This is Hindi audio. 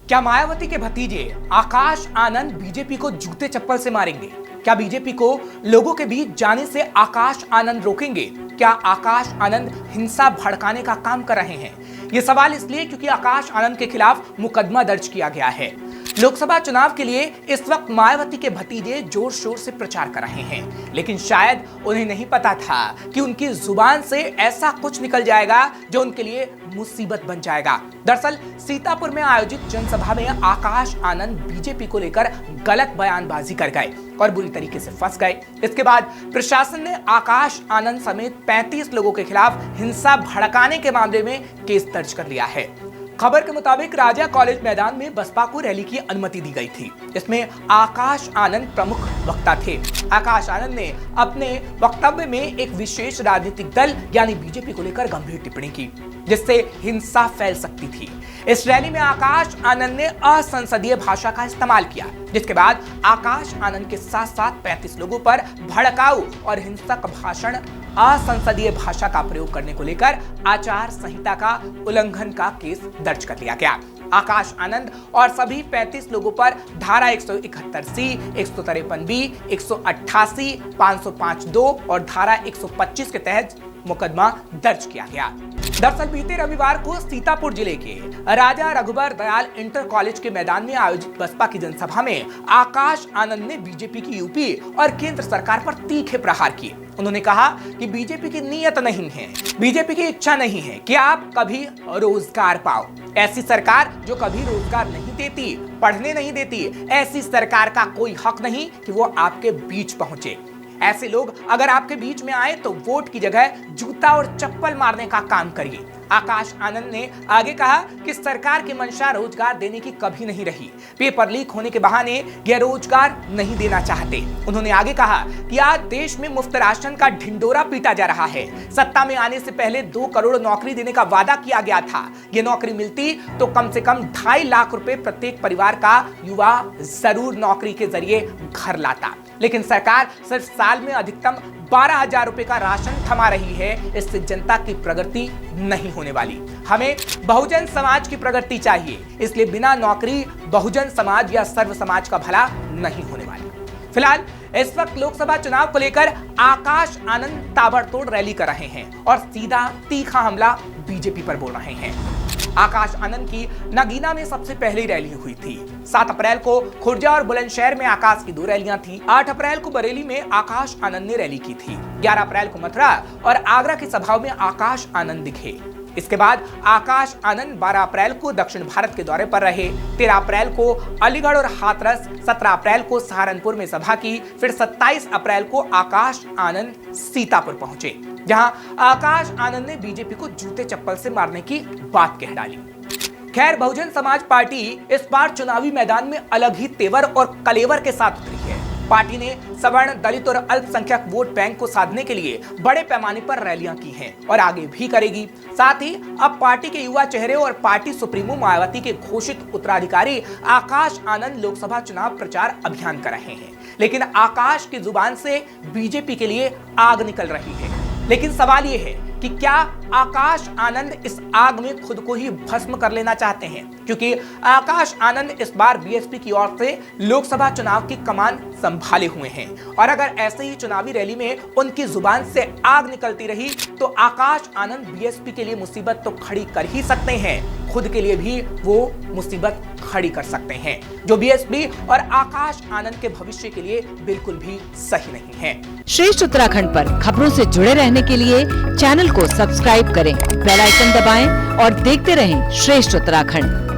क्या मायावती के भतीजे आकाश आनंद बीजेपी को जूते चप्पल से मारेंगे? क्या बीजेपी को लोगों के बीच जाने से आकाश आनंद रोकेंगे? क्या आकाश आनंद हिंसा भड़काने का काम कर रहे हैं? यह सवाल इसलिए क्योंकि आकाश आनंद के खिलाफ मुकदमा दर्ज किया गया है। लोकसभा चुनाव के लिए इस वक्त मायावती के भतीजे जोर शोर से प्रचार कर रहे हैं, लेकिन शायद उन्हें नहीं पता था कि उनकी जुबान से ऐसा कुछ निकल जाएगा जो उनके लिए मुसीबत बन जाएगा। दरअसल सीतापुर में आयोजित जनसभा में आकाश आनंद बीजेपी को लेकर गलत बयानबाजी कर गए और बुरी तरीके से फंस गए। इसके बाद प्रशासन ने आकाश आनंद समेत 35 लोगों के खिलाफ हिंसा भड़काने के मामले में केस दर्ज कर लिया है। खबर के मुताबिक राजा कॉलेज मैदान में बसपा को रैली की अनुमति दी गई थी। इसमें आकाश आनंद प्रमुख वक्ता थे। आकाश आनंद ने अपने वक्तव्य में एक विशेष राजनीतिक दल यानी बीजेपी को लेकर गंभीर टिप्पणी की, जिससे हिंसा फैल सकती थी। इस रैली में आकाश आनंद ने असंसदीय भाषा का इस्तेमाल किया, जिसके बाद आकाश आनंद के साथ साथ 35 लोगों पर भड़काऊ और हिंसक भाषण, असंसदीय भाषा का प्रयोग करने को लेकर आचार संहिता का उल्लंघन का केस दर्ज कर लिया गया। आकाश आनंद और सभी 35 लोगों पर धारा 171C, 153B, 188, 505(2) और धारा 125 के तहत मुकदमा दर्ज किया गया। दरअसल बीते रविवार को सीतापुर जिले के राजा रघुबर दयाल इंटर कॉलेज के मैदान में आयोजित बसपा की जनसभा में आकाश आनंद ने बीजेपी की यूपी और केंद्र सरकार पर तीखे प्रहार किए। उन्होंने कहा कि बीजेपी की नीयत नहीं है, बीजेपी की इच्छा नहीं है कि आप कभी रोजगार पाओ। ऐसी सरकार जो कभी रोजगार नहीं देती, पढ़ने नहीं देती, ऐसी सरकार का कोई हक नहीं कि वो आपके बीच पहुंचे। ऐसे लोग अगर आपके बीच में आए तो वोट की जगह जूता और चप्पल मारने का काम करिए। आकाश आनंद ने आगे कहा कि सरकार की मंशा रोजगार देने की कभी नहीं रही। पेपर लीक होने के बहाने यह रोजगार नहीं देना चाहते। उन्होंने आगे कहा कि आज देश में मुफ्त राशन का ढिंडोरा पीटा जा रहा है। सत्ता में आने से पहले 2 करोड़ नौकरी देने का वादा किया गया था। ये नौकरी मिलती तो कम से कम 2.5 लाख रुपए प्रत्येक परिवार का युवा जरूर नौकरी के जरिए घर लाता, लेकिन सरकार सिर्फ साल में अधिकतम 12,000 रुपए का राशन थमा रही है। इससे जनता की प्रगति नहीं होने वाली। हमें बहुजन समाज की प्रगति चाहिए, इसलिए बिना नौकरी बहुजन समाज या सर्व समाज का भला नहीं होने वाला। फिलहाल इस वक्त लोकसभा चुनाव को लेकर आकाश आनंद ताबड़तोड़ रैली कर रहे हैं और सीधा तीखा हमला बीजेपी पर बोल रहे हैं। आकाश आनंद की नगीना में सबसे पहली रैली हुई थी। 7 अप्रैल को खुर्जा और बुलंदशहर में आकाश की 2 रैलियां थी। 8 अप्रैल को बरेली में आकाश आनंद ने रैली की थी। 11 अप्रैल को मथुरा और आगरा की सभाओं में आकाश आनंद दिखे। इसके बाद आकाश आनंद 12 अप्रैल को दक्षिण भारत के दौरे पर रहे। 13 अप्रैल को अलीगढ़ और हाथरस, 17 अप्रैल को सहारनपुर में सभा की। फिर 27 अप्रैल को आकाश आनंद सीतापुर पहुंचे, जहां आकाश आनंद ने बीजेपी को जूते चप्पल से मारने की बात कह डाली। खैर, बहुजन समाज पार्टी इस बार चुनावी मैदान में अलग ही तेवर और कलेवर के साथ उतरी है। पार्टी ने सवर्ण, दलित और अल्पसंख्यक वोट बैंक को साधने के लिए बड़े पैमाने पर रैलियां की हैं और आगे भी करेगी। साथ ही अब पार्टी के युवा चेहरे और पार्टी सुप्रीमो मायावती के घोषित उत्तराधिकारी आकाश आनंद लोकसभा चुनाव प्रचार अभियान कर रहे हैं। लेकिन आकाश की जुबान से बीजेपी के लिए आग निकल रही है। लेकिन सवाल यह है कि क्या आकाश आनंद इस आग में खुद को ही भस्म कर लेना चाहते हैं? क्योंकि आकाश आनंद इस बार बीएसपी की ओर से लोकसभा चुनाव की कमान संभाले हुए हैं और अगर ऐसे ही चुनावी रैली में उनकी जुबान से आग निकलती रही तो आकाश आनंद बीएसपी के लिए मुसीबत तो खड़ी कर ही सकते हैं, खुद के लिए भी वो मुसीबत खड़ी कर सकते हैं, जो बीएसपी और आकाश आनंद के भविष्य के लिए बिल्कुल भी सही नहीं है। श्रेष्ठ उत्तराखंड पर खबरों से जुड़े रहने के लिए चैनल को सब्सक्राइब करें, बेल आइकन दबाएं और देखते रहें श्रेष्ठ उत्तराखंड।